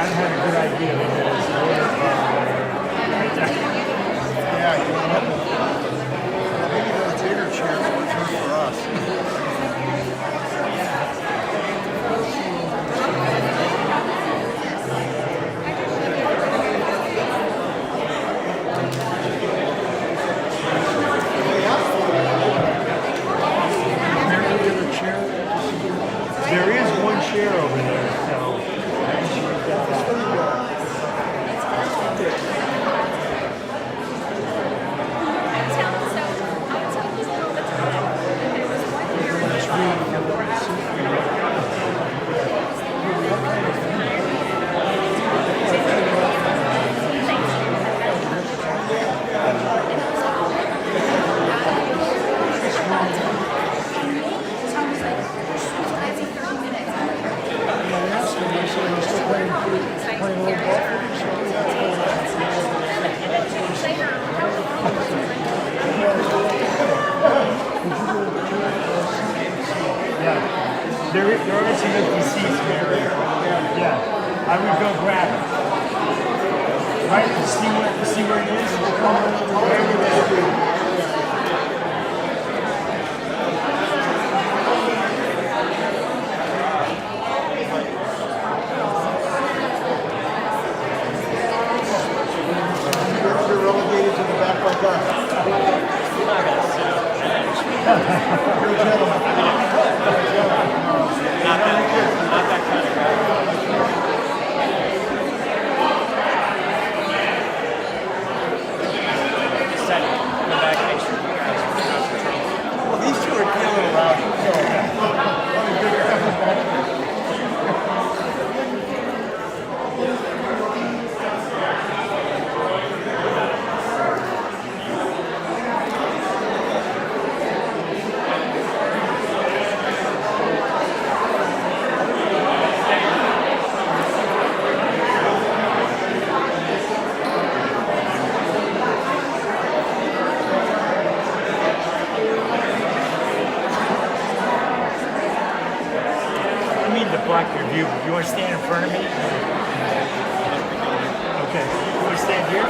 John had a good idea. Yeah, you know, maybe those bigger chairs were just for us. There is one chair over there, so. There are some empty seats here. Yeah, I would go grab it. Right, to see where it is. You're relegated to the back like us. You're a gentleman. Not that kind of guy. Just said, come back, make sure you guys are concentrating. Well, these two are killing around. Block your view. You want to stand in front of me? Okay. You want to stand here?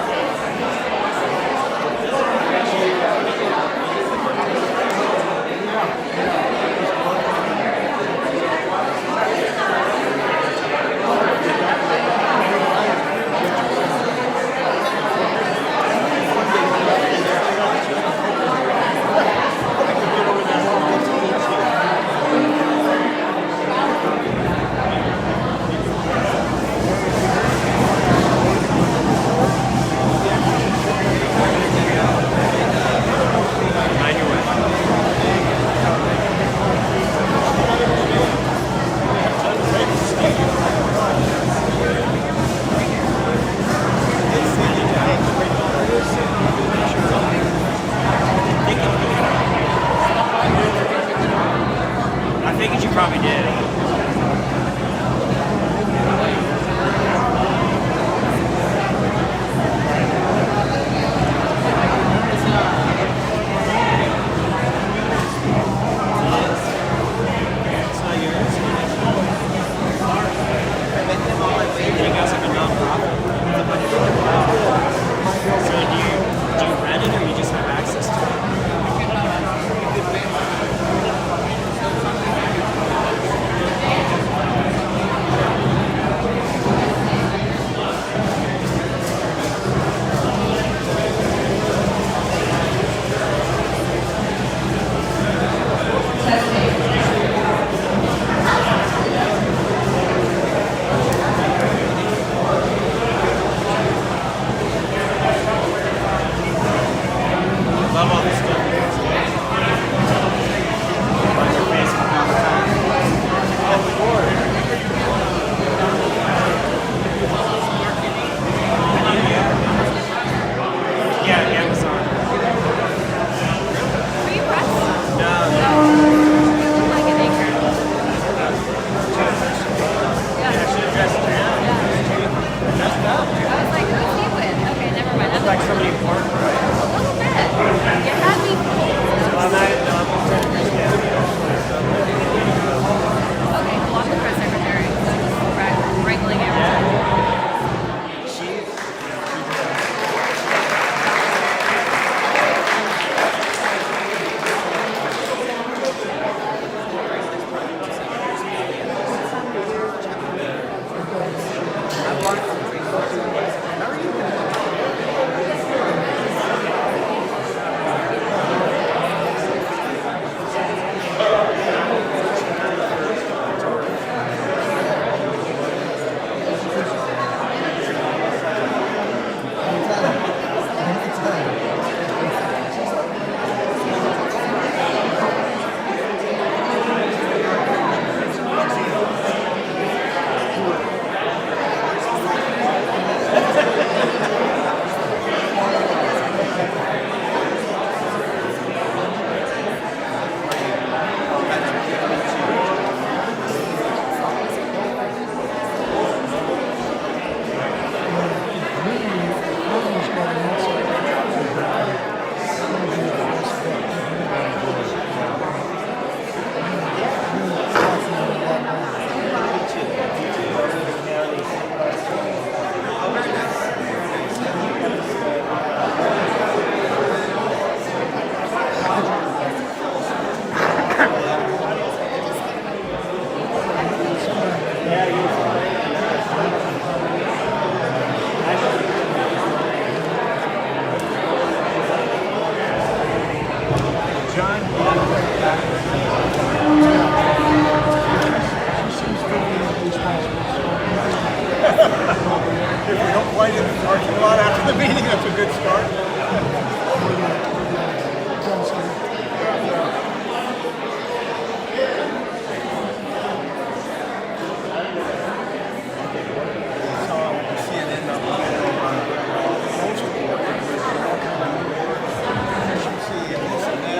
the meeting, that's a good start.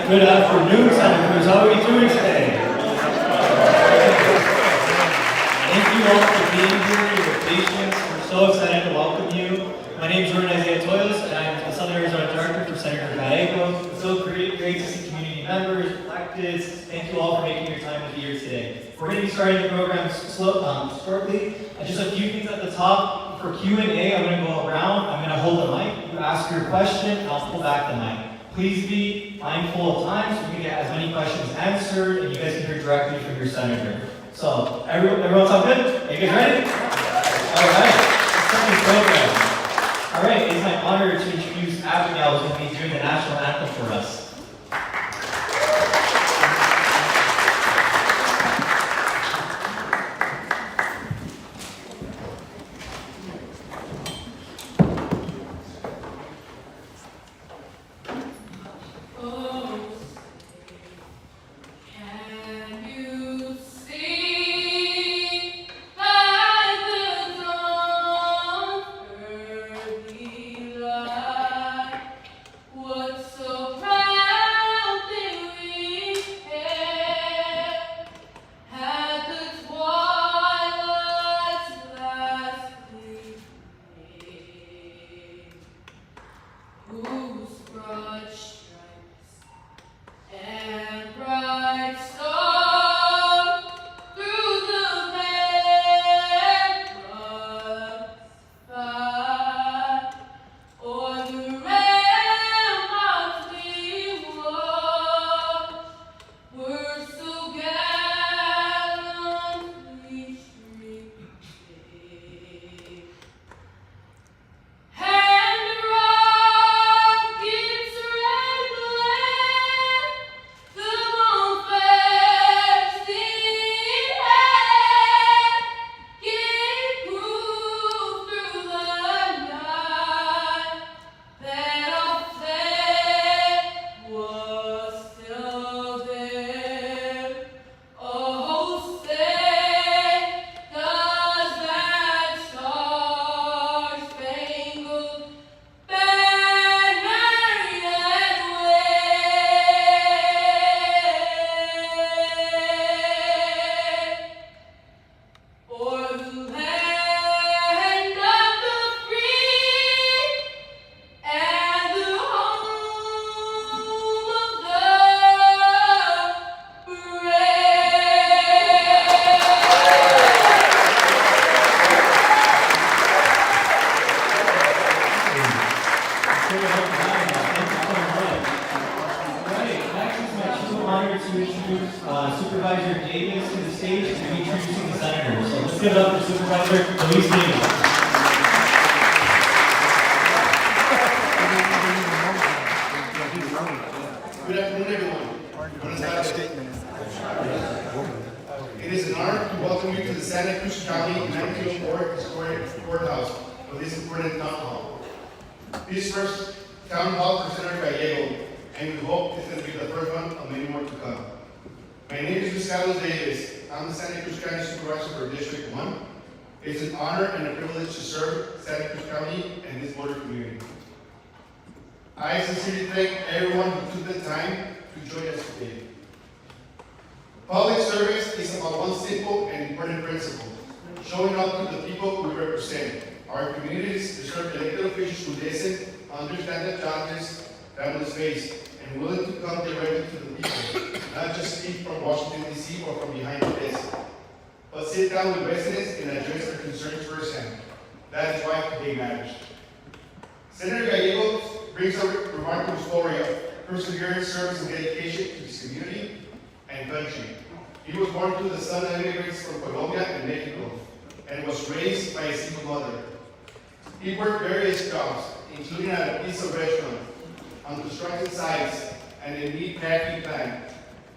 Good afternoon, Santa Cruz. How are we doing today? Thank you all for being here, your patience. We're so excited to welcome you. My name is Ruben Toyos, and I'm the Southern Arizona Director for Senator Gallego. It's so great to see community members, electeds. Thank you all for making your time to be here today. We're going to be starting the program shortly. Just a few things at the top. For Q&A, I'm going to go around. I'm going to hold the mic. You ask your question, and I'll pull back the mic. Please be mindful of time so we can get as many questions answered and you guys can hear directly from your senator. So, everyone sound good? Are you guys ready? All right, let's start the program. All right, it's my honor to introduce Abigail, who's going to be doing the national anthem for us. Supervisor Davis to the stage to be introducing the senators. So let's give it up for Supervisor Luis Davis. Good afternoon, everyone. Buenas tardes. It is an honor to welcome you to the Santa Cruz County Manitou Courthouse for this important town hall. This first town hall for Senator Gallego, and we hope it's going to be the first one of many more to come. My name is Luis Davis. I'm the Santa Cruz County Supervisor for District 1. It's an honor and a privilege to serve Santa Cruz County and this border community. I sincerely thank everyone who took the time to join us today. Public service is about one simple and important principle: showing up to the people we represent. Our communities deserve elected officials who listen, understand the challenges families face, and willing to come directly to the people, not just speak from Washington, D.C. or from behind the desk, but sit down with residents and address their concerns firsthand. That is why today matters. Senator Gallego brings a remarkable story of perseverance, service, and dedication to his community and country. He was born to the son of immigrants from Colombia and Mexico, and was raised by a single mother. He worked various jobs, including at a pizza restaurant, on construction sites, and a meat packing plant.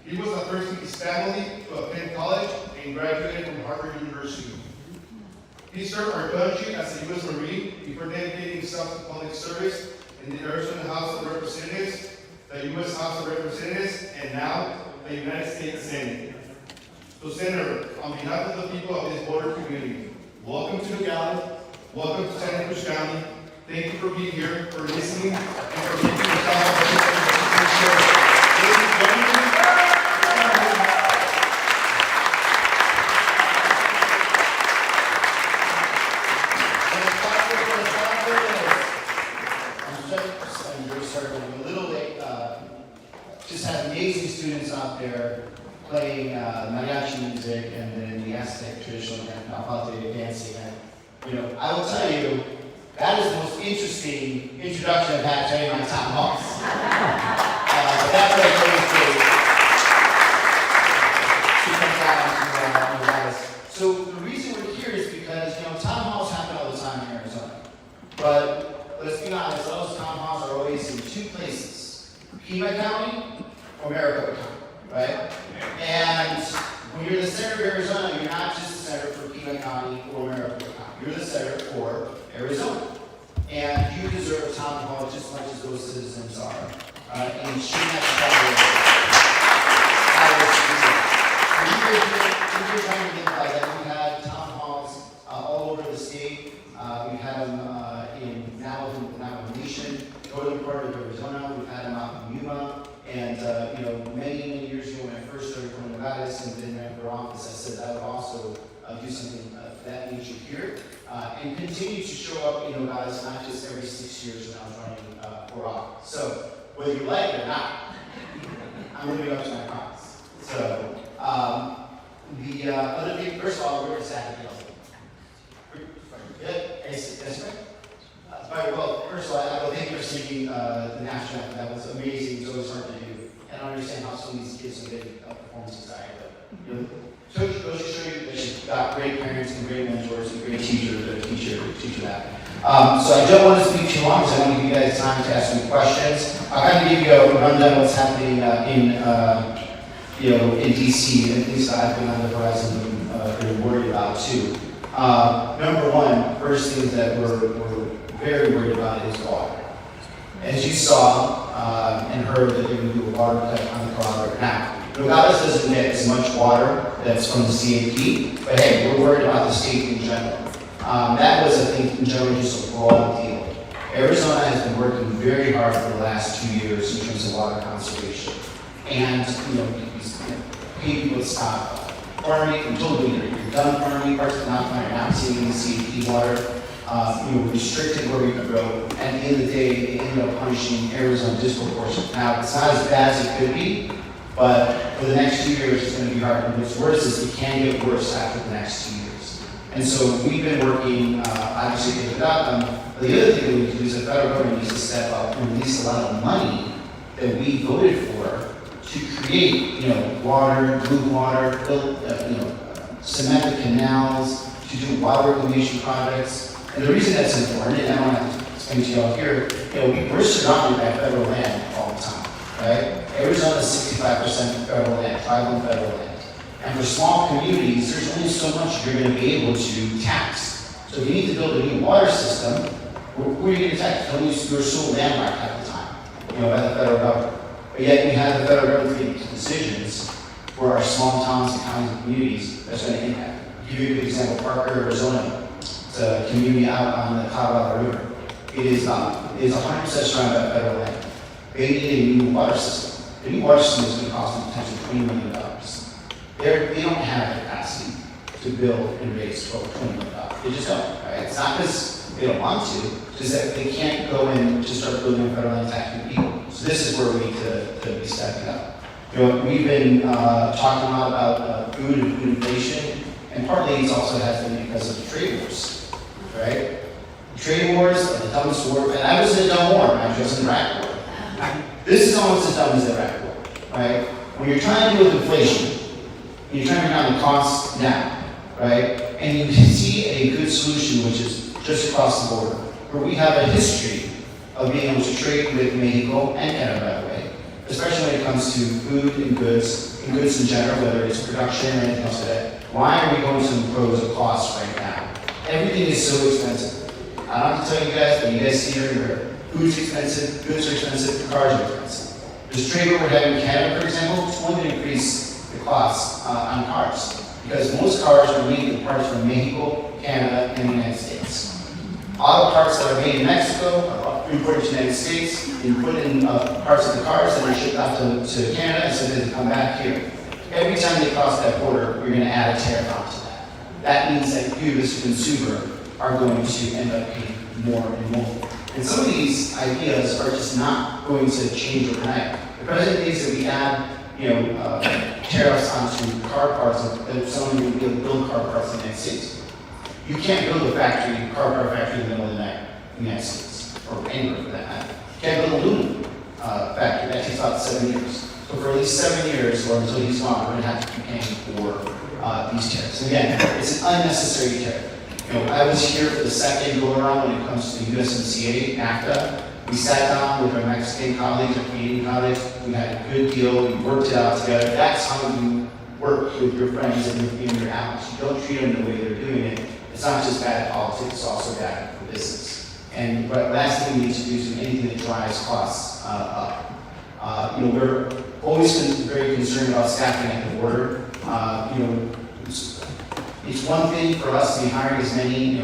He was the first in his family to attend college and graduated from Harvard University. He served our country as a U.S. Marine before dedicating himself to public service in the Arizona House of Representatives, the U.S. House of Representatives, and now the United States Senate. So, Senator, on behalf of the people of this border community, welcome to Nogales, welcome to Santa Cruz County. Thank you for being here, for listening, and for making yourself I'm a little late. Just had amazing students out there playing mariachi music and then the Aztec traditional Alpate dancing. And, I will tell you, that is the most interesting introduction I've had to any of my town halls. But that's what I to come down to you guys. So the reason we're here is because, town halls happen all the time in Arizona. But let's be honest, those town halls are always in two places: Pima County or Maricopa County, right? And when you're the senator of Arizona, you're not just the senator for Pima County or Maricopa County. You're the senator for Arizona. And you deserve a town hall just as much as those citizens are. And you shouldn't have to tell we've been trying to get by that. We've had town halls all over the state. We've had them in Navajo Nation, northern part of Arizona. We've had them out in Yuma. And many years ago when I first started going to Nogales and then ran for office, I said I would also do something of that nature here and continue to show up in Nogales, not just every 6 years when I was running for office. So whether you like it or not, I'm living up to my promise. So the other thing, first of all, we're excited. Good. Yes, right. All right, well, first of all, I will thank you for singing the national anthem. That was amazing. It's always hard to do. And I understand how some of these kids are getting performances I but goes to show you that you've got great parents and great mentors and great teachers that teach that. So I don't want to speak too long because I want to give you guys time to ask me questions. I'll kind of give you a rundown of what's happening in DC, and things that I've been on the horizon and worried about too. Number one, first thing that we're very worried about is water. As you saw and heard that they're going to do a water cut on the corridor. Now, Nogales doesn't get as much water that's from the CAP, but hey, we're worried about the state in general. That was, I think, in general, just a broad deal. Arizona has been working very hard for the last 2 years in terms of water conservation. And, pay people to stop farming, and totally you're done farming, parts of not farming, not seeing the CAP water. Restricted where we could go. And at the end of the day, they ended up punishing Arizona disproportionately. Now, it's not as bad as it could be, but for the next 2 years, it's going to be hard. And what's worse is it can get worse after the next 2 years. And so we've been working, obviously, to get it up. The other thing that we need to do is the federal government needs to step up and release a lot of money that we voted for to create, water, blue water, cement the canals, to do water reclamation projects. And the reason that's important, and I don't have to explain to you all here, we're surrounded by federal land all the time, right? Arizona is 65% federal land, tribal and federal land. And for small communities, there's only so much you're going to be able to tax. So if you need to build a new water system, who are you going to tax? You're so landlocked half the time, by the federal government. But yet you have the federal government making decisions for our small towns and counties and communities that's going to impact. I'll give you a good example, Parker, Arizona. It's a community out on the Colorado River. It is 100% surrounded by federal land. They need a new water system. The new water system is going to cost them potentially $20 million. They don't have the capacity to build and raise over $20 million. They just don't. Right? It's not because they don't want to, it's just that they can't go in and just start building federal land taxing people. So this is where we need to be stepping up. We've been talking a lot about food and food inflation, and partly it also has been because of the trade wars. Right? Trade wars are the dumbest war, and I was in a dumb war, I was in the Iraq war. This is almost as dumb as the Iraq war, right? When you're trying to deal with inflation, you're trying to bring down the costs now, right? And you see a good solution, which is just across the border, where we have a history of being able to trade with Mexico and Canada, by the way, especially when it comes to food and goods in general, whether it's production or anything else like that. Why are we going to impose a cost right now? Everything is so expensive. I don't have to tell you guys, but you guys see it everywhere. Food's expensive, goods are expensive, cars are expensive. This trade war we're having in Canada, for example, it's only going to increase the costs on cars. Because most cars are made with parts from Mexico, Canada, and the United States. Auto parts that are made in Mexico are imported to the United States, and put in parts of the cars that are shipped out to Canada, and so they come back here. Every time they cross that border, you're going to add a tariff onto that. That means that you, as a consumer, are going to end up paying more and more. And some of these ideas are just not going to change overnight. The president thinks that we add, tariffs onto car parts, that someone will be able to build car parts in the United States. You can't build a factory, car part factory in the middle of the night in the United States, or anywhere for that matter. You can't build a aluminum factory. That takes about 7 years. So for at least 7 years, or until he's gone, we're going to have to keep paying for these tariffs. And again, it's an unnecessary tariff. I was here for the second go around when it comes to USMCA, NAFTA. We sat down with our Mexican colleagues, our Canadian colleagues. We had a good deal. We worked it out together. That's how you work with your friends and your allies. You don't treat them the way they're doing it. It's not just bad politics, it's also bad for business. And the last thing we need to do is do anything that drives costs up. We're always been very concerned about staffing at the border. It's one thing for us to be hiring as many,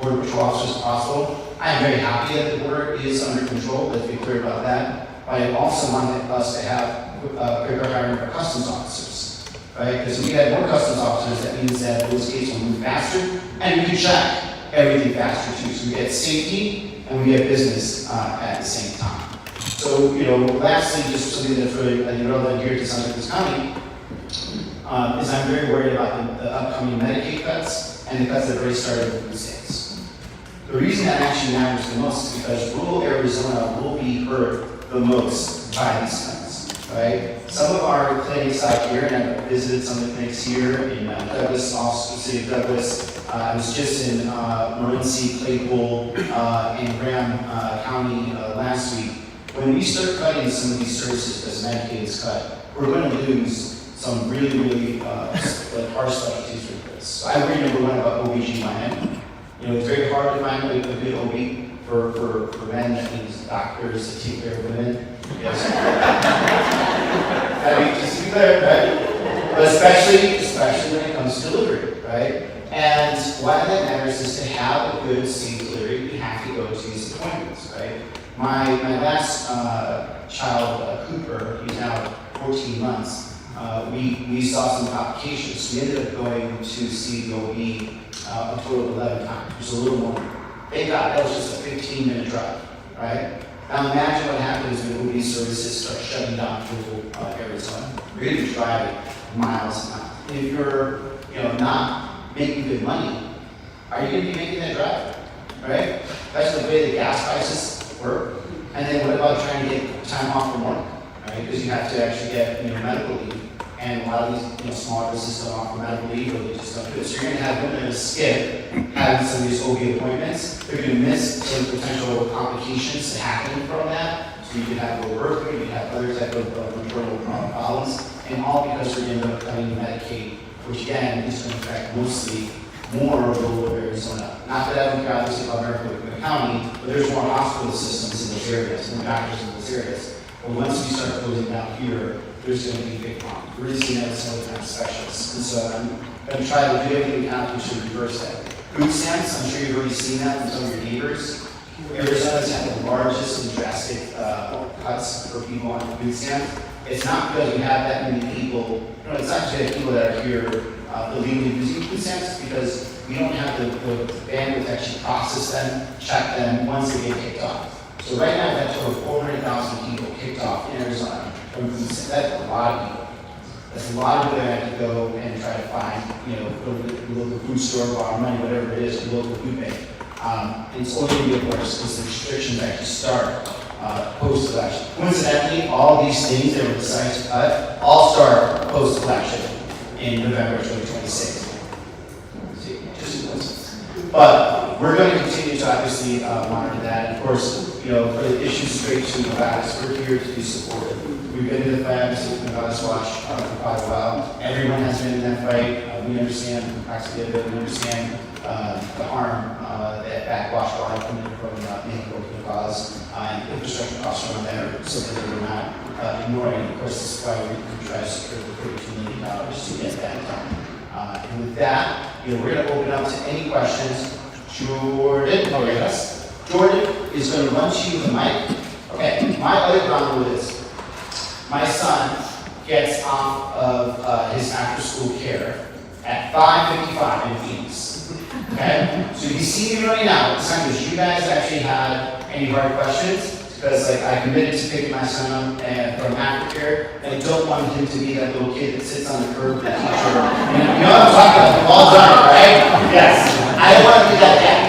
border patrol officers as possible. I am very happy that the border is under control. Let's be clear about that. But I also want us to have quicker hiring for customs officers, right? Because if we had more customs officers, that means that those cases will move faster, and we can track everything faster too. So we get safety and we get business at the same time. So, lastly, just something that's really relevant here to Santa Cruz County. Is I'm very worried about the upcoming Medicaid cuts and the cuts that have already started in the states. The reason that actually matters the most is because rural Arizona will be hurt the most by these cuts, right? Some of our clinics out here, and I've visited some of the clinics here in Douglas, also the city of Douglas. I was just in Morenci, Claypool, and Graham County last week. When we start cutting some of these services because Medicaid is cut, we're going to lose some really harsh specialties with this. So I worry number one about OBGYN. It's very hard to find a good OB for men. That means doctors that take care of women. Yes. I mean, just to be clear, right? But especially when it comes to delivery, right? And why that matters is to have a good, safe delivery, you have to go to these appointments, right? My last child, Cooper, he's now 14 months. We saw some complications. We ended up going to see the OB a total of 11 times, which is a little more. Thank God, that was just a 15-minute drive, right? Now imagine what happens when OB services start shutting down rural Arizona. You're going to be driving miles and miles. And if you're, not making good money, are you going to be making that drive, right? That's the way the gas prices work. And then what about trying to get time off from work, right? Because you have to actually get, medical leave. And a lot of these, smaller businesses don't offer medical leave, or they just don't do it. So you're going to have women skip having some of these OB appointments. They're going to miss some potential complications that happen from that. So you could have low birth weight, you could have others that go with maternal problems, and all because we're going to end up cutting Medicaid, which again is going to affect mostly more rural Arizona. Not that I don't care obviously about Maricopa County, but there's more hospital systems in those areas, more doctors in those areas. But once we start closing down here, there's going to be a big problem. We're really seeing that with some of the kind of specialists. And so I'm going to try to do everything we can to reverse that. Food stamps, I'm sure you've already seen that from some of your neighbors. Arizona's had the largest and drastic cuts for people on food stamps. It's not because we have that many people, it's not just people that are here illegally using food stamps, because we don't have the bandwidth to actually process them, check them once they get kicked off. So right now, we've had over 400,000 people kicked off in Arizona from food stamps. That's a lot of people. That's a lot of people that have to go and try to find, go to the local food store, borrow money, whatever it is, the local food bank. And it's only going to get worse because the restrictions actually start post-election. Coincidentally, all these things that were decided to cut all start post-election in November 2026. Just a coincidence. But we're going to continue to obviously monitor that. And of course, for the issues straight to Nevada, we're here to be supportive. We've been to the Nevada Watch for quite a while. Everyone has been in that fight. We understand the complexity of it. We understand the harm that backwash water coming from Mexico can cause, and infrastructure costs around that are something that we're not ignoring. Of course, this is why we try to secure the $32 million to get that done. And with that, we're going to open up to any questions. Jordan, oh yes, Jordan is going to run to you the mic. Okay, my other ground rule is, my son gets off of his after-school care at 5:55 in Phoenix. Okay, so if you see me running out, it's time because you guys actually had any hard questions. Because like I committed to picking my son up from aftercare, and I don't want him to be that little kid that sits on the curb with the teacher. You know what I'm talking about? We've all done it, right? Yes. I don't want to be that guy.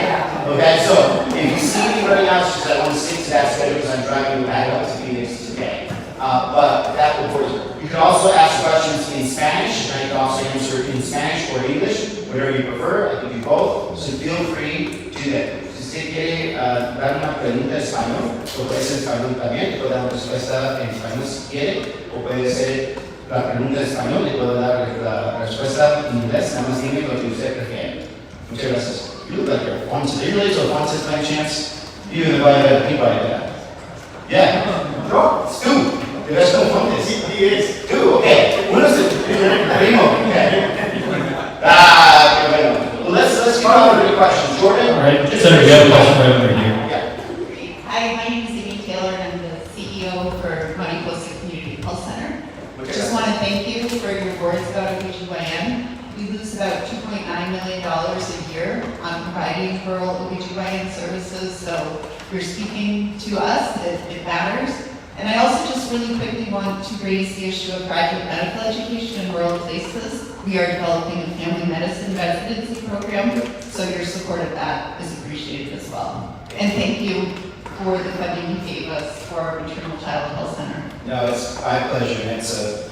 Okay, so if you see me running out, it's just I want to stick to that schedule because I'm driving back up to Phoenix today. But that will work. You can also ask questions in Spanish, and I can also answer in Spanish or English, whatever you prefer. I can do both, so feel free to do that. Si usted quiere dar una pregunta en español, o puede ser en español también, puede dar una respuesta en español si quiere, o puede ser la pregunta en español y puede dar la respuesta en inglés, nada más dime lo que usted prefiere. Muchas gracias. You look like you're Fontes. Are you related to Fontes by chance? You and the guy that people like that. Yeah. No, it's two. There's no Fontes. He is. Two, okay. Uno es el primo. Okay. Ah, qué bueno. Let's go over the questions. Jordan? All right, Senator, you have a question right over here. Yeah. Hi, my name is Amy Taylor, and I'm the CEO for Monte Costa Community Health Center. Okay. Just want to thank you for your words about OBGYN. We lose about $2.9 million a year on providing rural OBGYN services, so you're speaking to us, it matters. And I also just really quickly want to raise the issue of graduate medical education in rural places. We are developing a family medicine residency program, so your support of that is appreciated as well. And thank you for the funding you gave us for our maternal child health center. No, it's my pleasure, and it's a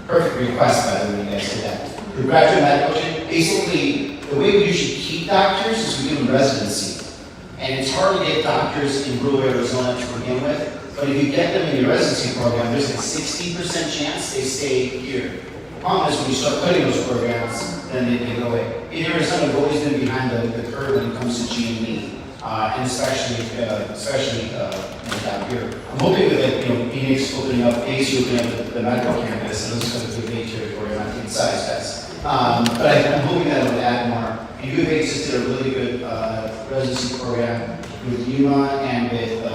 perfect request, by the way, you guys did that. The graduate medical education, basically, the way we usually keep doctors is we give them residency. And it's hard to get doctors in rural Arizona to begin with. But if you get them in your residency program, there's a 60% chance they stay here. The problem is when you start cutting those programs, then they go away. In Arizona, we've always been behind the curve when it comes to GME, and especially down here. I'm hoping that Phoenix opening up, AC opening up the medical campus, and those are going to be big territory, not the size guys. But I'm hoping that it will add more. And UVA just did a really good residency program with Yuma and with the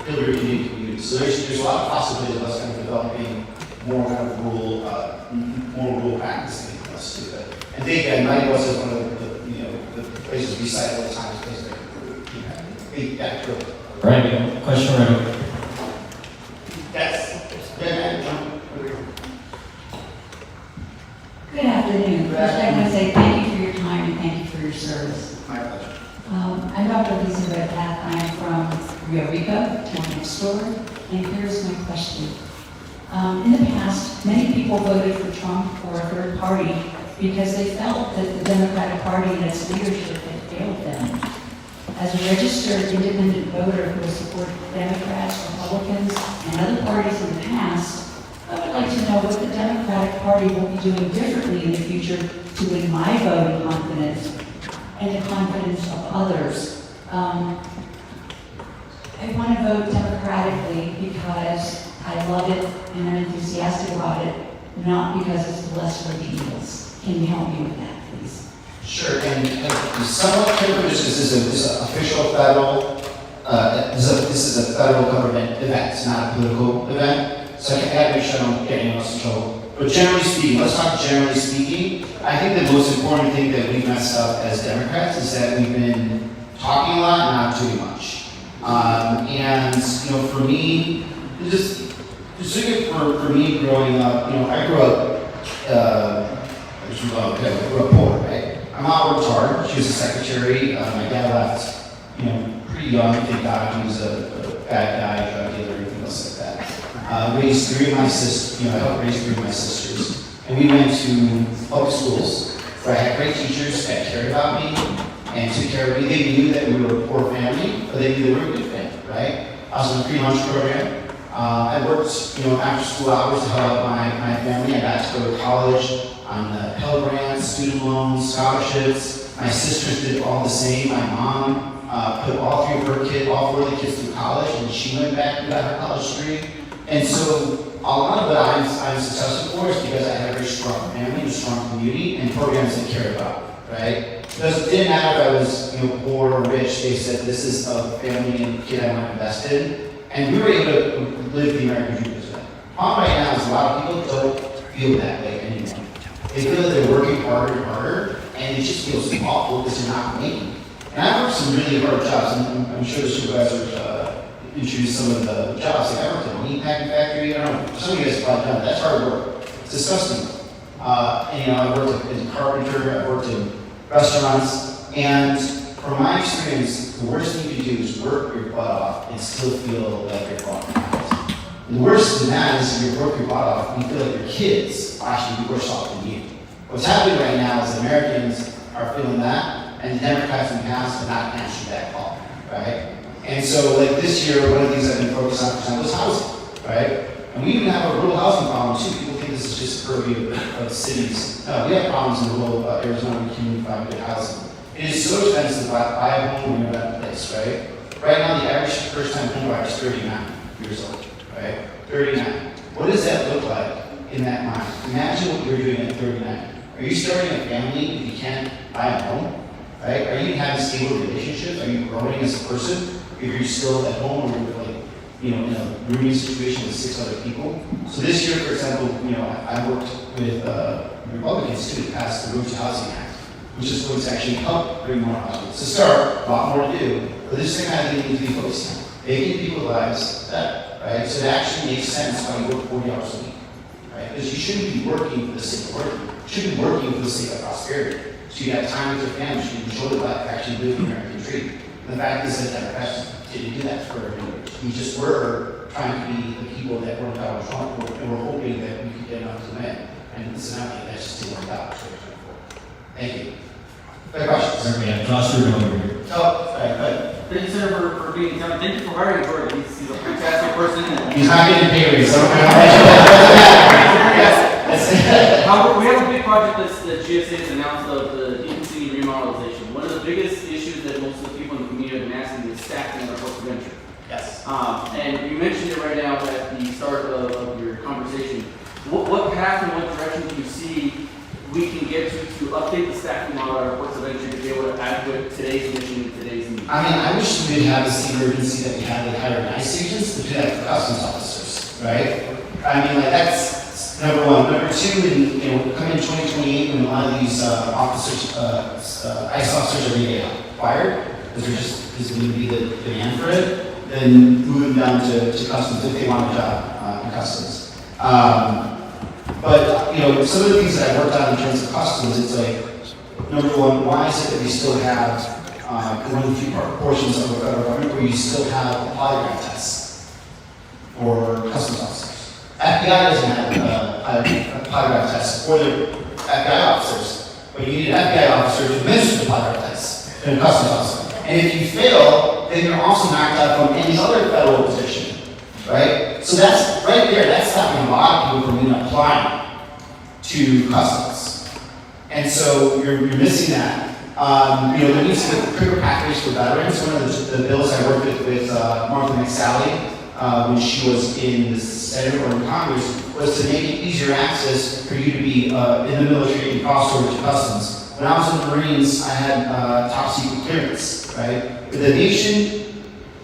Hillary community. So there's a lot of possibilities of us kind of developing more kind of rural practicing for us to do that. And they again, Mighty West is one of the places we cite all the time. Yeah, true. Right, question right over. That's man. Good afternoon. First, I want to say thank you for your time and thank you for your service. My pleasure. I'm Dr. Lisa Redpath. I'm from Rio Rico, town next door, and here's my question. In the past, many people voted for Trump or a third party because they felt that the Democratic Party and its leadership had failed them. As a registered independent voter who has supported Democrats, Republicans, and other parties in the past, I would like to know what the Democratic Party will be doing differently in the future to win my voting confidence and the confidence of others. I want to vote democratically because I love it and I'm enthusiastic about it, not because it's the lesser of the evils. Can you help me with that, please? Sure, and somewhat different, this is an official federal, this is a federal government event, it's not a political event. So I can make sure I don't get anyone else in trouble. But generally speaking, let's talk generally speaking. I think the most important thing that we've messed up as Democrats is that we've been talking a lot and not doing much. And for me, just for me growing up, I grew up, I grew up poor, right? My mom worked hard. She was a secretary. My dad left, pretty young. Thank God he was a bad guy, drug dealer, everything else like that. Raised three of my sisters, I helped raise three of my sisters. And we went to public schools where I had great teachers that cared about me and took care of me. They knew that we were a poor family, but they knew they were a good family, right? I was in a free lunch program. I worked, after school hours to help out my family. I got to go to college on Pell Grants, student loans, scholarships. My sisters did all the same. My mom put all four of the kids through college, and she went back and got her college degree. And so a lot of what I'm successful for is because I have a very strong family, a strong community, and programs that care about, right? Because it didn't matter if I was poor or rich, they said this is a family and kid I want to invest in. And we were able to live the American dream this way. The problem right now is a lot of people don't feel that way anymore. They feel that they're working harder and harder, and it just feels awful because they're not making. And I've worked some really hard jobs, and I'm sure the supervisors introduced some of the jobs. Like I worked at a meat packing factory. I don't know, some of you guys have probably done that. That's hard work. It's disgusting. And I worked as a carpenter. I worked in restaurants, and from my experience, the worst thing you can do is work your butt off and still feel like you're falling behind. And the worst than that is if you work your butt off and you feel like your kids are actually worse off than you. What's happening right now is Americans are feeling that, and the Democrats in the House are not answering that call, right? And so, like this year, one of the things I've been focused on for example is housing, right? And we even have a rural housing problem too. People think this is just a purview of cities. No, we have problems in rural Arizona. We can't even find good housing. It is so expensive to buy a home when you're at a place, right? Right now, the average first-time home buyer is 39 years old, right? 39. What does that look like in that mind? Imagine what you're doing at 39. Are you starting a family if you can't buy a home, right? Are you having stable relationships? Are you growing as a person if you're still at home or in a rooming situation with 6 other people? So this year, for example, I worked with Republicans too to pass the Road to Housing Act, which is going to actually help bring more housing. It's a start, a lot more to do, but this is the kind of thing we need to be focused on. Making people's lives better, right? So it actually makes sense why you work 40 hours a week, right? Because you shouldn't be working for the sake of working. You should be working for the sake of prosperity. So you have time with your family, so you enjoy the life, actually live the American dream. And the fact is that Democrats didn't do that for years. We just were trying to be the people that worked out with Trump, and we're hoping that we could get enough to win. And it's not like that just didn't work out. Thank you. Other questions? Certainly, Josh Ruben over here. Oh, sorry, go ahead. Thank you, Senator, for being here. Thank you for hiring Jordan. He's a fantastic person. He's not getting paid raise, so However, we have a big project that GSA has announced of the Deacon City remodernization. One of the biggest issues that most of the people in the community have been asking is staffing our ports of entry. Yes. And you mentioned it right now at the start of your conversation. What path and what direction do you see we can get to update the staffing model at our ports of entry to be able to adequate today's mission and today's needs? I mean, I wish we would have the same urgency that we had with hiring ICE agents to do that for customs officers, right? I mean, like that's number one. Number two, coming in 2028, when a lot of these officers, ICE officers are going to get fired, because there just is going to be the demand for it, then move them down to customs if they want a job in customs. But some of the things that I worked on in terms of customs, it's like, number one, why is it that we still have one of the few portions of the federal government where you still have a polygraph test for customs officers? FBI doesn't have a polygraph test for their FBI officers, but you need an FBI officer to administer the polygraph test to a customs officer. And if you fail, then you're also knocked out from any other federal position, right? So that's right there, that's stopping a lot of people from even applying to customs. And so you're missing that. There needs to be quicker pathways for veterans. One of the bills I worked with Martha McSally when she was in the Senate or in Congress was to make it easier access for you to be in the military and cross over to customs. When I was in the Marines, I had top secret clearance, right? But the nation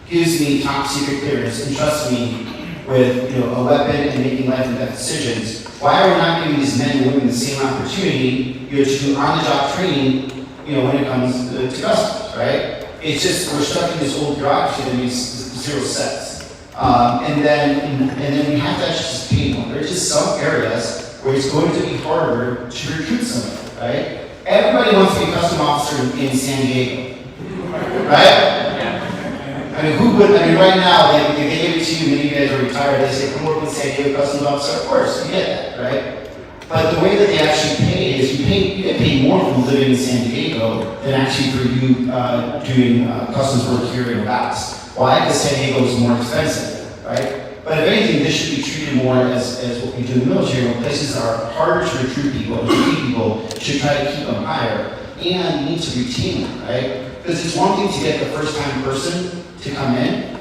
gives me top secret clearance and trusts me with a weapon and making life and death decisions. Why are we not giving these men and women the same opportunity to do on-the-job training when it comes to customs, right? It's just we're stuck in this old bureaucracy that makes zero sense. And then we have to actually just pay more. There's just some areas where it's going to be harder to recruit someone, right? Everybody wants to be a custom officer in San Diego, right? I mean, who would? I mean, right now they give it to you. Many of you guys are retired. They say, "Come work with San Diego customs officer." Of course, you get that, right? But the way that they actually pay is you get paid more from living in San Diego than actually for you doing customs work here in Dallas. Why? Because San Diego is more expensive, right? But if anything, this should be treated more as what we do in the military, when places are harder to recruit people, and to keep people, should try to keep them higher, and you need to retain them, right? Because it's one thing to get the first-time person to come in,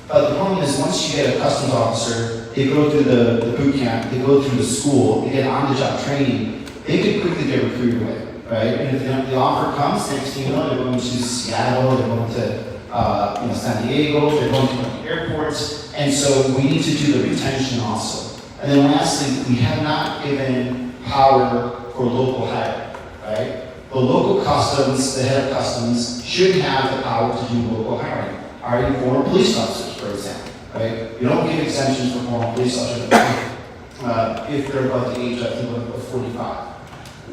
but the problem is once you get a customs officer, they go through the boot camp, they go through the school, they get on-the-job training, they could quickly get recruited away, right? And if the offer comes, next thing you know, they're going to Seattle, they're going to San Diego, they're going to the airports, and so we need to do the retention also. And then lastly, we have not given power for local hire, right? The local customs, the head of customs, should have the power to do local hiring. Hiring former police officers, for example, right? You don't give exemptions for former police officers if they're above the age, I think, of 45.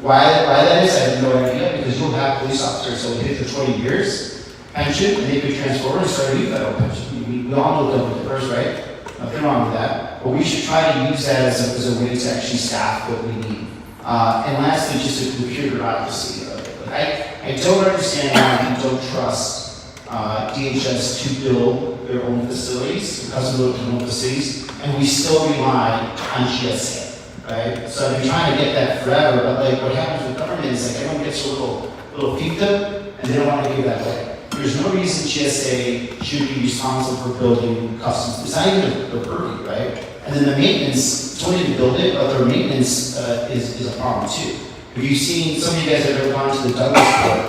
Why that is, I have no idea, because you'll have police officers that will hit for 20 years pension, and they could transfer over and start a new federal pension. We all know double dippers, right? Nothing wrong with that. But we should try to use that as a way to actually staff what we need. And lastly, just a computer bureaucracy. I don't understand why we don't trust DHS to build their own facilities, because of their own facilities, and we still rely on GSA, right? So I've been trying to get that forever, but like what happens with government is like everyone gets a little fiefdom, and they don't want to give that away. There's no reason GSA should be responsible for building customs. It's not even the purview, right? And then the maintenance, it's only to build it, but their maintenance is a problem too. Have you seen, some of you guys have ever gone to the Douglas Court?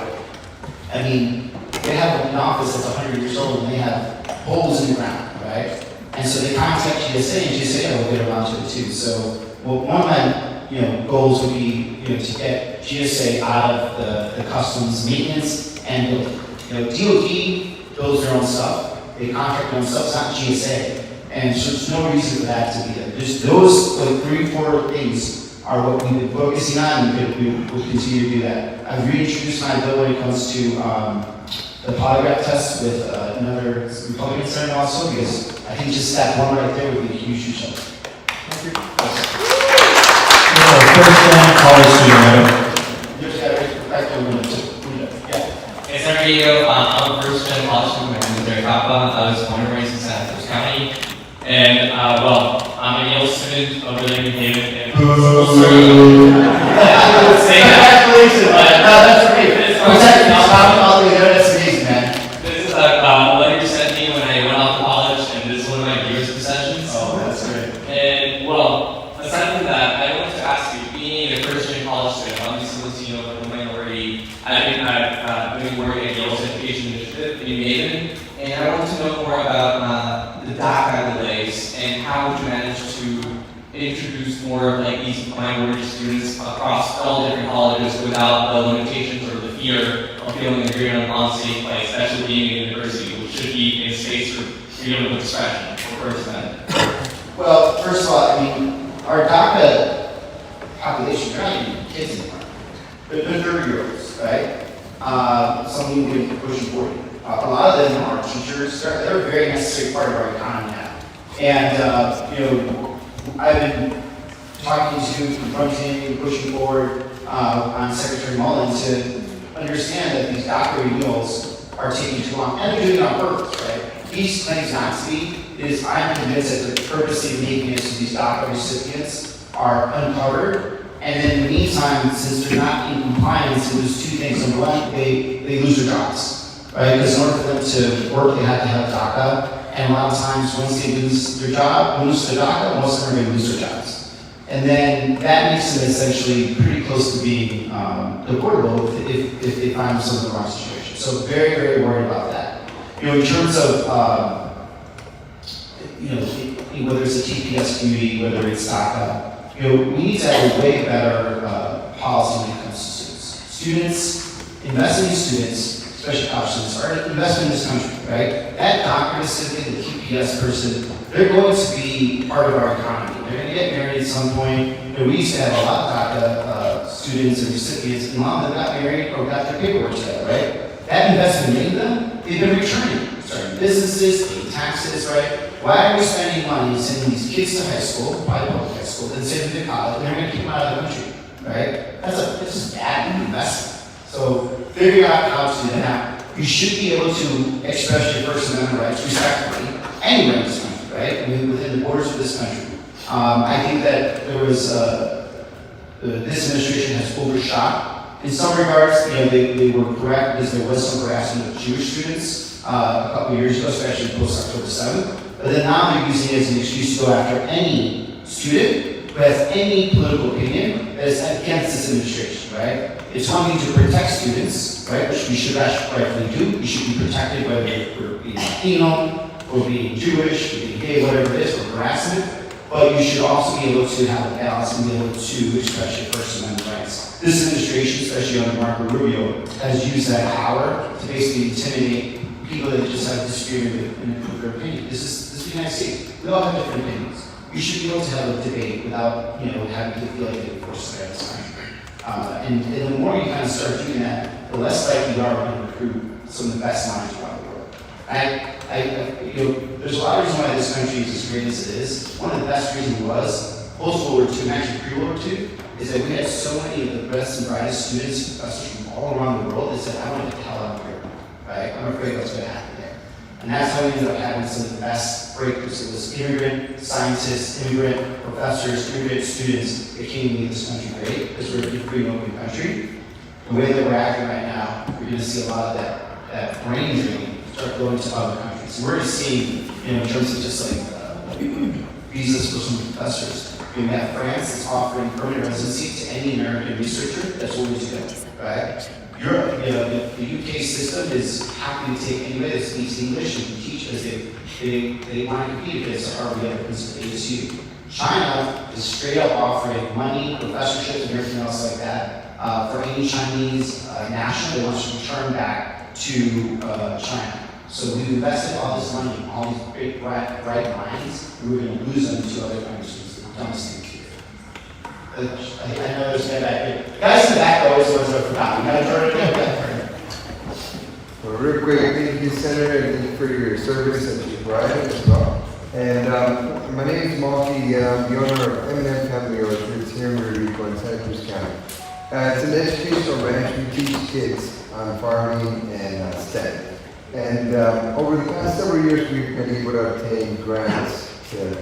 I mean, they have an office that's 100 years old and they have holes in the ground, right? And so they contact GSA and GSA will get around to it too. So one of my goals would be to get GSA out of the customs maintenance and building. DOD builds their own stuff, they contract their own stuff, it's not GSA. And so there's no reason for that to be there. Just those like 3-4 things are what we've been focusing on, and we will continue to do that. I've reintroduced my bill when it comes to the polygraph test with another Republican senator also, because I think just that one right there would be a huge help. Thank you. First-time college student, madam. You just got to respect the window. Yeah. Hey, Senator Diego, I'm a first-time college student. My name is Derek Kappa. I was born and raised in Santa Cruz County. And, I'm a Yale student of William David. Say congratulations, man. No, that's great. That's amazing, man. This is a letter you sent me when I went off to college, and this is one of my dearest possessions. Oh, that's great. And, aside from that, I wanted to ask you, being a first-year college student, obviously, Latino, but a minority, I've been working at Yale's Education Initiative in New Haven, and I want to know more about the DACA delays and how would you manage to introduce more of like these minority students across all different colleges without the limitations or the fear of feeling that you're in an unsafe place, especially being in a university, which should be in space for freedom of expression or First Amendment. Well, first of all, I mean, our DACA population, they're not even kids anymore. They're 30-year-olds, right? Some of them get pushing 40. A lot of them are teachers. They're a very necessary part of our economy now. And, I've been talking to, confronting, pushing forward on Secretary Mullen to understand that these DACA renewals are taking too long, and they're doing it on purpose, right? These claims not to be, I'm convinced that they're purposely making it so these DACA recipients are uncovered, and then in the meantime, since they're not in compliance, they lose two things. Number one, they lose their jobs, right? Because in order for them to work, they have to have DACA. And a lot of times, once they lose their job, lose their DACA, most of them are going to lose their jobs. And then that makes them essentially pretty close to being deportable if they find themselves in the wrong situation. So very, very worried about that. In terms of, whether it's a TPS community, whether it's DACA, we need to have a way better policy when it comes to students. Students, investing in students, especially college students, are investing in this country, right? That doctor recipient, the TPS person, they're going to be part of our economy. They're going to get married at some point. We used to have a lot of DACA students and recipients, and a lot of them got married or got their paperwork together, right? That investment in them, they've been returning, starting businesses, paying taxes, right? Why are we spending money sending these kids to high school, private public high school, and sending them to college, and they're going to keep them out of the country, right? That's just bad investment. So figure out how to do that. You should be able to express your First Amendment rights respectfully anywhere in this country, right? I mean, within the borders of this country. I think that there was, this administration has overshot. In some regards, they were correct because there was some harassment of Jewish students a couple of years ago, especially post October 7th. But then now they're using it as an excuse to go after any student who has any political opinion that is against this administration, right? It's one thing to protect students, right, which we should rightfully do. We should be protected whether we're being Latino, or being Jewish, or being gay, whatever it is, or harassment. But you should also be able to have a balance and be able to express your First Amendment rights. This administration, especially under Marco Rubio, has used that power to basically intimidate people that just have disagreement with their opinion. This is the United States. We all have different opinions. We should be able to have a debate without, having to feel like they're forced to have this country. And the more you kind of start doing that, the less likely you are to recruit some of the best minds around the world. There's a lot of reasons why this country is as great as it is. One of the best reasons was post-World War II, and actually pre-World War II, is that we had so many of the best and brightest students, professors from all around the world that said, I want to get the hell out of here, right? I'm afraid what's going to happen there. And that's how we ended up having some of the best breakthroughs. It was immigrant scientists, immigrant professors, immigrant students that came to make this country great, because we're a free and open country. The way that we're acting right now, we're going to see a lot of that brain drain start going to other countries. And we're already seeing, in terms of just like visas for some professors. We have France that's offering permanent residency to any American researcher that's willing to go, right? Europe, the UK system is happy to take anybody that speaks English and can teach because they want to compete against our other principal ASU. China is straight up offering money, professorships, and everything else like that for any Chinese national that wants to return back to China. So we've invested all this money in all these great bright minds, and we're going to lose them to other countries. Dumbest thing to do. I know there's a back here. The guys in the back are always the ones that are forgotten. You gotta turn it back. Well, real quick, thank you, Senator, and thank you for your service and your providing as well. And my name is Malky. I'm the owner of M&M Family Orchards here in Puerto Rico in Santa Cruz County. It's an educational ranch. We teach kids on farming and STEM. And over the past several years, we've been able to obtain grants to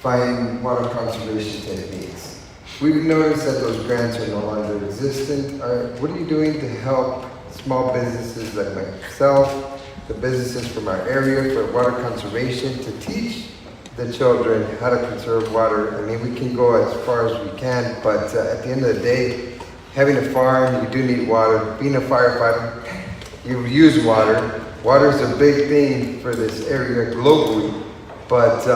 find water conservation techniques. We've noticed that those grants are no longer existent. What are you doing to help small businesses like myself, the businesses from our area for water conservation, to teach the children how to conserve water? I mean, we can go as far as we can, but at the end of the day, having a farm, you do need water. Being a firefighter, you use water. Water is a big thing for this area globally, but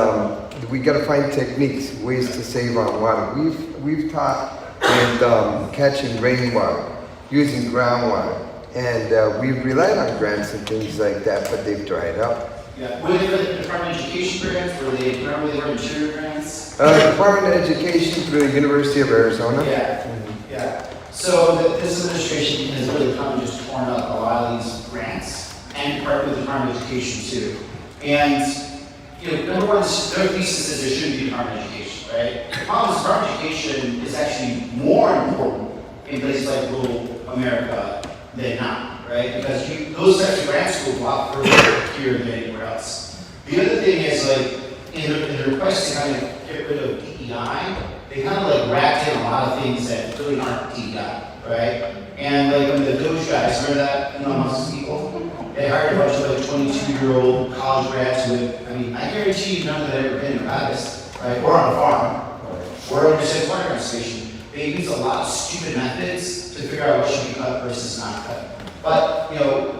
we got to find techniques, ways to save on water. We've taught with catching rainwater, using groundwater, and we've relied on grants and things like that, but they've dried up. Yeah, were they for the Department of Education grants? Were they interior grants? Department of Education through the University of Arizona. Yeah, yeah. So this administration has really come and just torn up a lot of these grants, and part of the Department of Education too. And number one, their thesis is there shouldn't be Department of Education, right? The problem is Department of Education is actually more important in places like rural America than not, right? Because those types of grants go a lot further here than anywhere else. The other thing is, like, in the request to kind of get rid of DEI, they kind of like wrapped in a lot of things that really aren't DEI, right? And like when the Doge guys, remember that? Anonymous people? They hired a bunch of like 22-year-old college grads with, I guarantee you none of them have ever been in a Baptist, right? Or on a farm, or on a water conservation. They use a lot of stupid methods to figure out what should be cut versus not cut. But,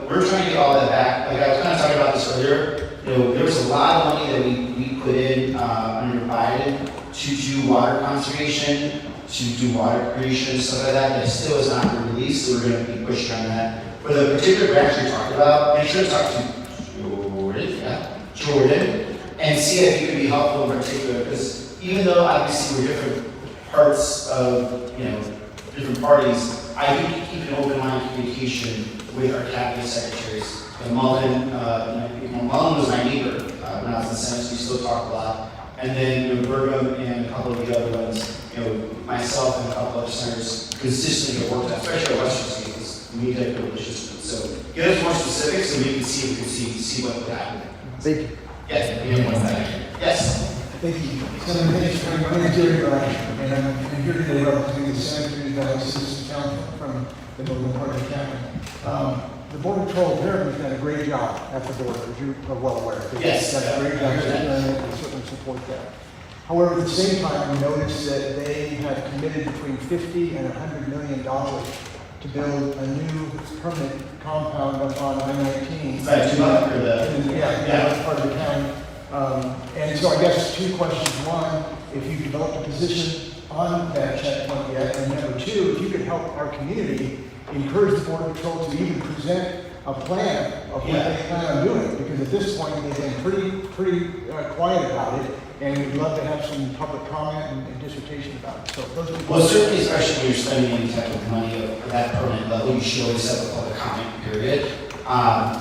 we're trying to get all that back. Like I was kind of talking about this earlier, there was a lot of money that we put in under Biden to do water conservation, to do water creation, stuff like that still has not been released, so we're going to be pushing on that. For the particular grants you're talking about, make sure to talk to Jordan, and see if you can be helpful in particular, because even though obviously we're different parts of, different parties, I think keep an open line of communication with our cabinet secretaries. Mullen, Mullen was my neighbor when I was in the Senate, we still talk a lot. And then Burgum and a couple of the other ones, myself and a couple of senators consistently get worked on, especially at Western State, because we need to have good relationships. So get us more specifics, and we can see what would happen. Thank you. Yes, Yes. Thank you. Senator, thanks for my name is Jerry Black, and I'm here today representing the Santa Valley Citizen Council from the northern part of the county. The Border Patrol apparently has done a great job at the border, as you are well aware. Yes. They've done a great job, and we certainly support that. However, at the same time, we noticed that they have committed between $50 and $100 million to build a new permanent compound up on I-19. Is that too much for the? Yeah, that's part of the county. And so I guess two questions. One, if you've developed a position on that checkpoint yet, and number two, if you could help our community encourage the Border Patrol to even present a plan of what they plan on doing, because at this point they've been pretty quiet about it, and we'd love to have some public comment and dissertation about it. So those are the Well, certainly, especially when you're spending any type of money at that permanent level, you should always have a public comment period. I'm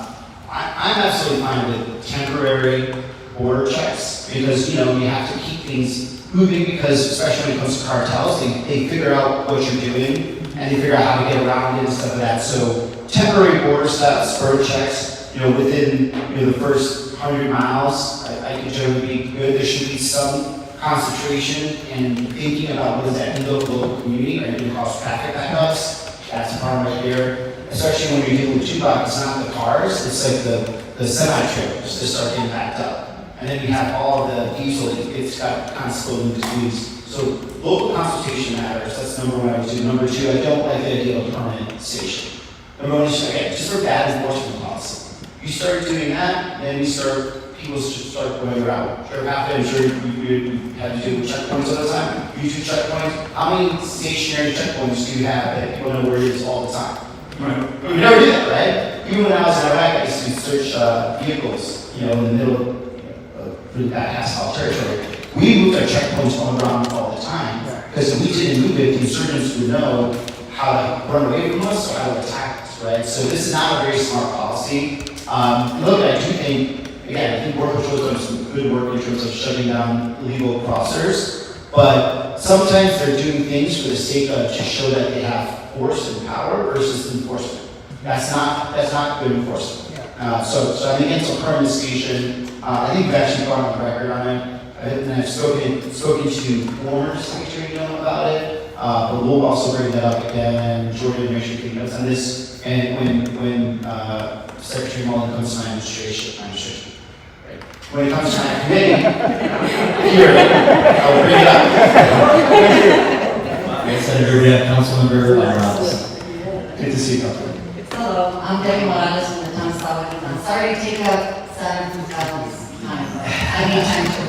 absolutely fine with temporary border checks because, you have to keep things moving because, especially when it comes to cartels, they figure out what you're doing and they figure out how to get around it and stuff like that. So temporary border spur checks, within the first 100 miles, I think generally be good. There should be some concentration and thinking about what does that mean to the local community. Are you going to cause traffic backups? That's a problem right there. Especially when you're dealing with Tupac, it's not the cars, it's like the semi-trailers that start getting backed up. And then you have all of the diesel, it's got kind of slow moving speeds. So local consultation matters, that's number one I would do. Number two, I don't like the idea of a permanent station. Number one is, just for bad enforcement policy. You start doing that, then people should start going around. Sure, I'm sure you have to do checkpoints all the time. You do checkpoints. How many stationary checkpoints do you have that people know where it is all the time? Right. We never did that, right? Even when I was in Iraq, I used to search vehicles, in the middle of really bad hostile territory. We moved our checkpoints all around all the time because if we didn't move it, the insurgents would know how to run away from us or how to attack us, right? So this is not a very smart policy. Look, I do think, again, I think Border Patrol has done some good work in terms of shutting down illegal crossers, but sometimes they're doing things for the sake of to show that they have force and power versus enforcement. That's not good enforcement. So I'm against a permanent station. I think we've actually gone on the record on it. And I've spoken to former Secretary General about it, but we'll also bring that up again. Jordan will make sure he notes on this. And when Secretary Mullen comes to my administration, right? When it comes to my committee, here, I'll bring it up. Senator, we have Councilmember Morales. Good to see you, Councilman. Hello, I'm Debbie Morales from the town of South. I'm sorry to take up Senator Gonzalez's time, but I need time to.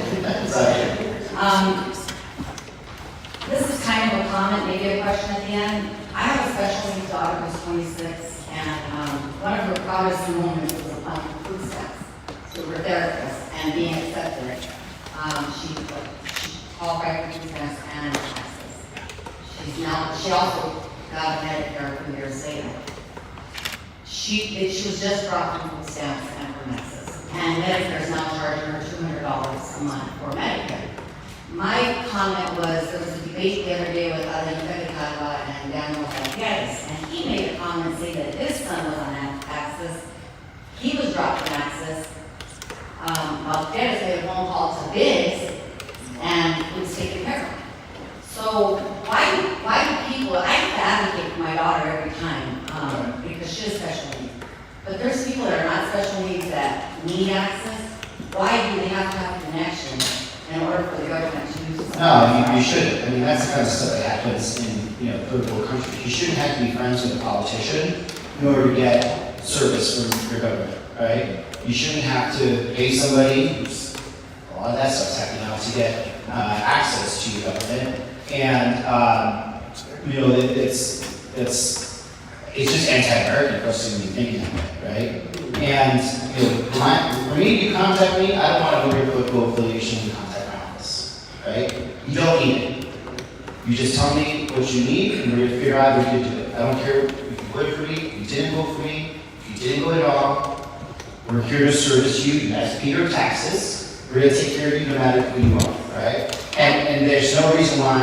This is kind of a comment, maybe a question at the end. I have a special needs daughter who's 26, and one of her proudest moments was applying for food stamps. So we're therapists and being accepted. She qualified for food stamps and taxes. She also got Medicare a few years later. She was just brought from food stamps and her nexus. And Medicare is now charging her $200 a month for Medicare. My comment was, there was a debate the other day with Alan Fedicala and Daniel Falquez, and he made a comment saying that his son was on access. He was dropped from access. Falquez made a phone call to Biggs, and he was taken care of. So why do people, I have to advocate for my daughter every time, because she has special needs. But there's people that are not special needs that need access. Why do they have to have a connection in order for the government to use it? No, you shouldn't. I mean, that's the kind of stuff that happens in third world countries. You shouldn't have to be friends with a politician in order to get service from your government, right? You shouldn't have to pay somebody, a lot of that stuff's happening now, to get access to your government. And it's just anti-American for us to be thinking that way, right? And for me, you contact me, I don't want to know your political affiliation to contact my office, right? You don't need it. You just tell me what you need, and we're going to figure out how to do it. I don't care if you voted for me, if you didn't vote for me, if you didn't vote at all. We're here to service you. You guys pay your taxes. We're going to take care of you no matter who you are, right? And there's no reason why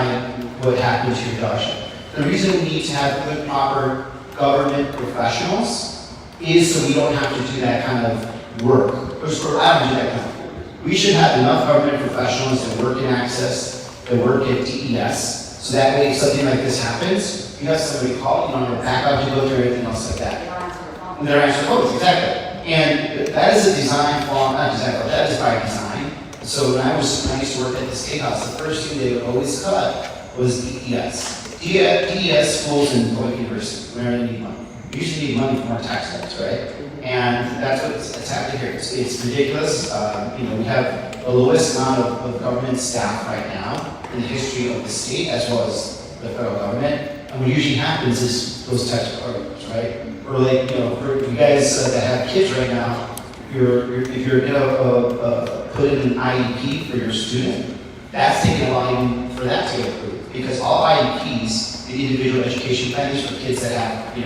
what happened to your daughter. The reason we need to have good, proper government professionals is so we don't have to do that kind of work. I don't do that kind of work. We should have enough government professionals that work in access, that work at DES, so that way if something like this happens, you have somebody call, you don't have a backup to go through, everything else like that. And they're answering phones, exactly. And that is a design flaw, not design flaw, that is by design. So when I used to work at the State House, the first thing they would always cut was DES. DES schools in Boyd University, where they need money. We usually need money from our tax dollars, right? And that's what's happening here. It's ridiculous. We have the lowest amount of government staff right now in the history of the state, as well as the federal government. And what usually happens is those types of programs, right? Or like, for you guys that have kids right now, if you're gonna put in an IEP for your student, that's taking a while even for that to get approved. Because all IEPs, the individual education plans for kids that have,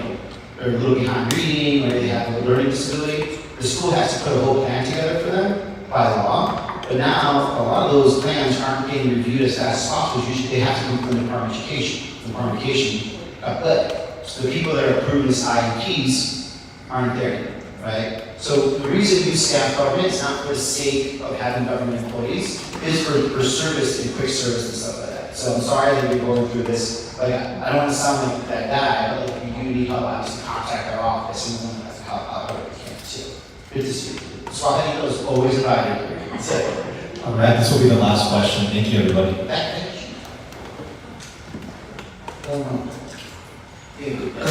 are a little behind reading, or they have a learning disability, the school has to put a whole plan together for them by law. But now, a lot of those plans aren't getting reviewed as fast as possible. Usually they have to come from the Department of Education. The Department of Education got lit. So the people that are approving these IEPs aren't there yet, right? So the reason we staff government is not for the sake of having government employees, it's for service and quick service and stuff like that. So I'm sorry that we're going through this. Like, I don't want to sound like that guy, but if you need help, obviously contact our office and we'll have to help out whatever we can too. Good to see you. Swahili is always invited here. That's it. All right, this will be the last question. Thank you, everybody. Good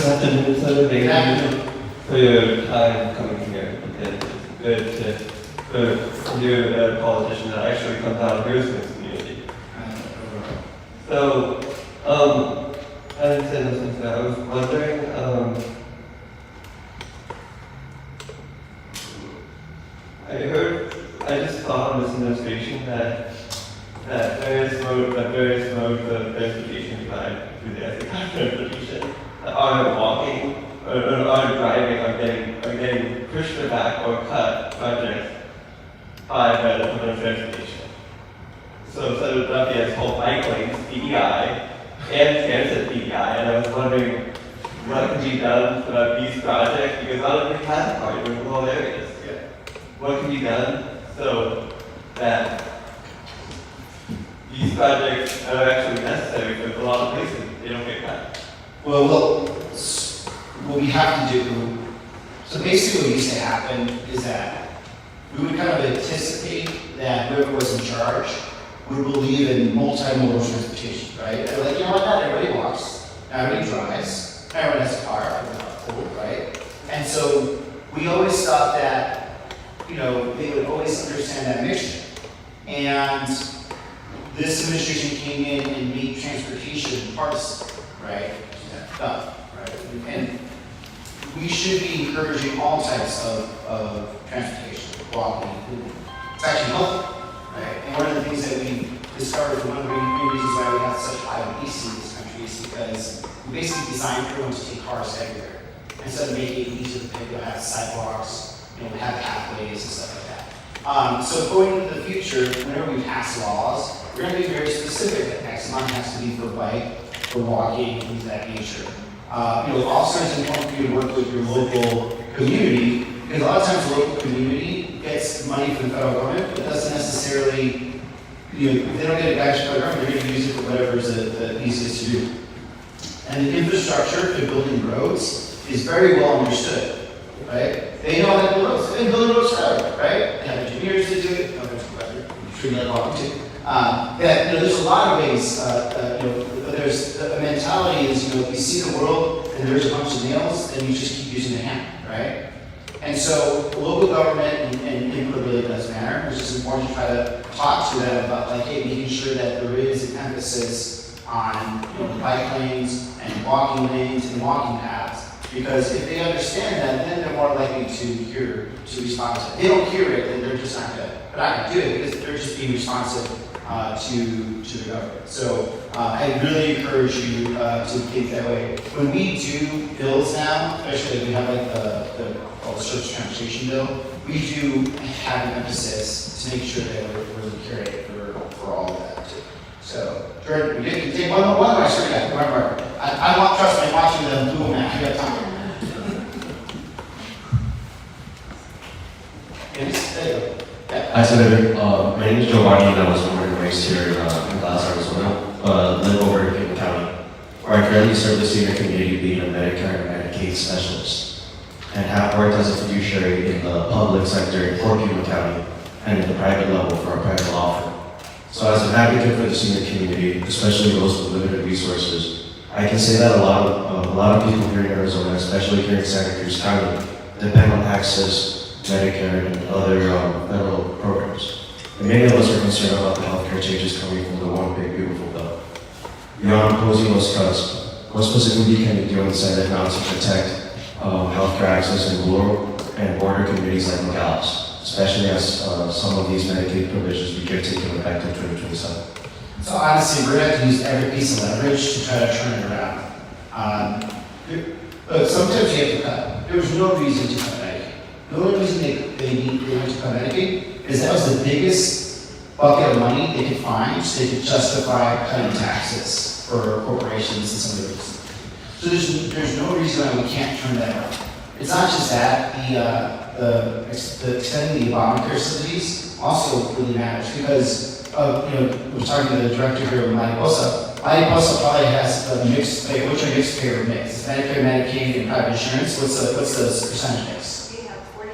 afternoon, sir. Thank you for your time coming here. And good to hear a politician that actually comes out here to this community. So, I didn't say this before. I was wondering, I just saw in this administration that various modes of transportation provide through the ethics of transportation are walking or are driving are getting pushed back or cut projects by the Department of Transportation. So Philadelphia has called bike lanes DEI and transit DEI, and I was wondering what can be done about these projects because not everybody has a car in rural areas. What can be done so that these projects are actually necessary because a lot of places they don't get cut? Well, what we have to do, so basically what used to happen is that we would kind of anticipate that whoever was in charge would believe in multimodal transportation, right? They're like, not everybody walks, not everybody drives, not everyone has a car, everyone's not cool, right? And so we always thought that, they would always understand that mission. And this administration came in and made transportation partisan, right? Right? And we should be encouraging all types of transportation, walking, it's actually healthy, right? And one of the things that we discovered, one of the main reasons why we have such high obesity in this country is because we basically designed everyone to take cars everywhere. Instead of making it easier for people to have sidewalks, have pathways and stuff like that. So going into the future, whenever we pass laws, we're going to be very specific that X amount has to be for bike, for walking, things of that nature. Also it's important for you to work with your local community, because a lot of times the local community gets money from the federal government, but doesn't necessarily, if they don't get it back from the federal government, they're going to use it for whatever is the easiest to do. And the infrastructure for building roads is very well understood, right? They know how to build roads. They've been building roads forever, right? They have engineers to do it. I'm sure you're welcome to. There's a lot of ways, but there's a mentality is, if you see the world and there's a bunch of nails, then you just keep using the hammer, right? And so local government and input really does matter. It's just important to try to talk to them about making sure that there is an emphasis on bike lanes and walking lanes and walking paths. Because if they understand that, then they're more likely to respond to it. If they don't hear it, then they're just not gonna do it because they're just being responsive to the government. So I really encourage you to think that way. When we do bills now, especially if we have the surface transportation bill, we do have an emphasis to make sure that we're really carrying for all of that too. So, Jordan, we can take one more, I sure got one more. Trust me, I'm watching the Google map. You got time. Yes, there you go. Yeah. Hi, Senator. My name is Giovanni, and I was born and raised here in Dallas, Arizona, live over in Pima County, where I currently serve the senior community being a Medicare and Medicaid specialist, and have worked as a fiduciary in the public sector in Pima County and in the private level for a private law firm. So as an advocate for the senior community, especially those with limited resources, I can say that a lot of people here in Arizona, especially here in Santa Cruz County, depend on access, Medicare, and other federal programs. And many of us are concerned about the healthcare changes coming from the one big beautiful bill. Beyond opposing those cuts, what specifically can you do in the Senate now to protect healthcare access in rural and border communities like Nogales, especially as some of these Medicaid provisions begin taking effect in 2027? So honestly, we're going to have to use every piece of leverage to try to turn it around. But sometimes you have to cut. There was no reason to cut Medicaid. The only reason they went to cut Medicaid is that was the biggest bucket of money they could find, so they could justify cutting taxes for corporations and some of the reasons. So there's no reason why we can't turn that around. It's not just that, the extending the Obamacare subsidies also really matters because we're talking to the director here, Mariposa. Mariposa probably has a mixed, which are mixed payer mix? Medicare, Medicaid, and private insurance. What's the percentage mix? We have 47%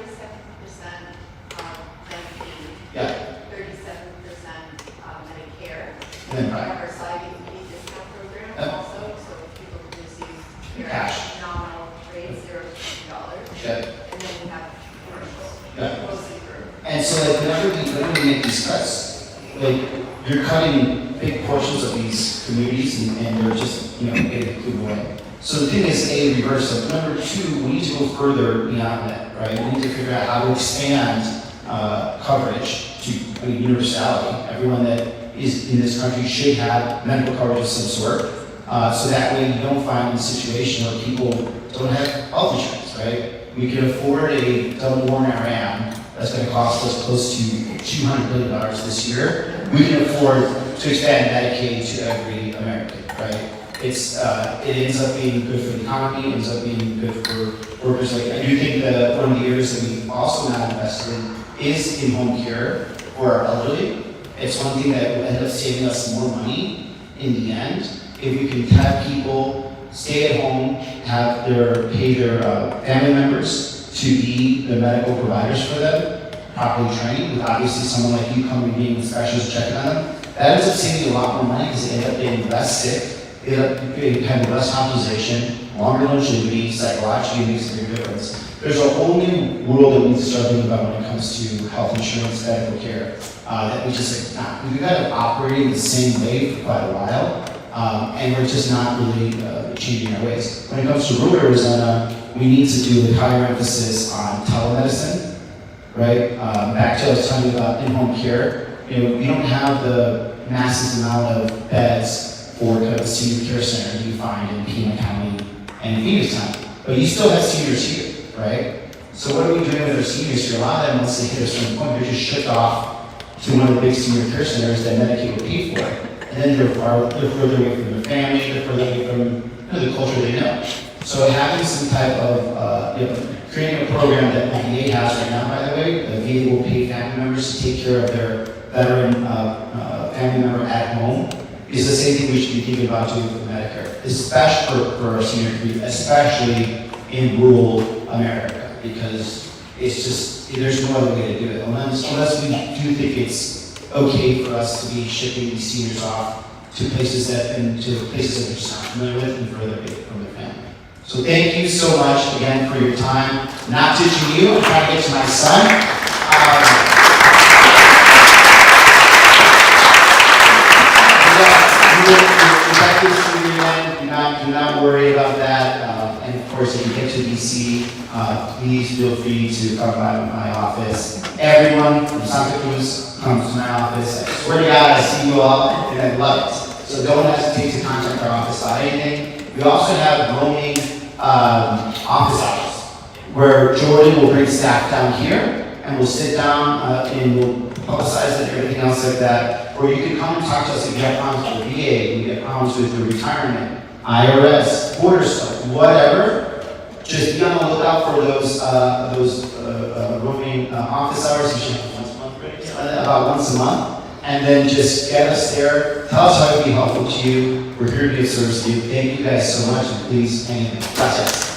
Medicaid. Yeah. 37% Medicare. And then We private. have our sliding fee discount program Yep. also, so people can receive Cash. nominal rates, $0 to $50. Okay. And then we have commercials. Yeah. Mostly through. And so whenever we make these cuts, you're cutting big portions of these communities and they're just, getting put away. So the thing is, A, reverse it. Number two, we need to go further beyond that, right? We need to figure out how to expand coverage to universality. Everyone that is in this country should have medical coverage of some sort. So that way you don't find a situation where people don't have health insurance, right? We can afford a double-worn RAM that's going to cost us close to $200 billion this year. We can afford to expand Medicaid to every American, right? It ends up being good for the economy, it ends up being good for workers. I do think that one of the areas that we've also not invested in is in home care for our elderly. It's one thing that will end up saving us more money in the end if we can have people stay at home, pay their family members to be the medical providers for them, properly trained, with obviously someone like you coming and being a specialist checking on them. That ends up saving you a lot more money because they end up getting less sick, they end up having less hospitalization, longer longevity, psychologically it makes a big difference. There's a whole new world that we need to start thinking about when it comes to health insurance, medical care, that we just we've got to operate the same way for quite a while, and we're just not really changing our ways. When it comes to rural Arizona, we need to do a higher emphasis on telemedicine, right? Back to what I was telling you about in-home care, we don't have the massive amount of beds for kind of the senior care center you find in Pima County and Phoenix County, but you still have seniors here, right? So what are we doing with our seniors here? A lot of them, once they hit a certain point, they're just shipped off to one of the big senior care centers that Medicaid will pay for, and then they're further away from their family, they're further away from the culture they know. So having some type of, creating a program that the VA has right now, by the way, the VA will pay family members to take care of their veteran family member at home, is the same thing we should be thinking about doing for Medicare, especially for our senior community, especially in rural America, because it's just, there's no other way to do it. Unless we do think it's okay for us to be shipping these seniors off to places that they're just not familiar with and further away from their family. So thank you so much again for your time. Not teaching you, I'm trying to get to my son. Do not worry about that. And of course, if you get to DC, please feel free to come by my office. Everyone from Santa Cruz comes to my office. I swear to God, I see you all, and I love it. So don't hesitate to contact our office about anything. We also have roaming office hours, where Jordan will bring staff down here, and we'll sit down and we'll publicize it and everything else like that. Or you can come and talk to us if you have problems with the VA, if you have problems with the retirement, IRS, border stuff, whatever. Just be on the lookout for those roaming office hours. You should have once a month, right? about once a month, and then just get us there. Tell us how to be helpful to you. We're here to be of service to you. Thank you guys so much, and please hang in. Gracias.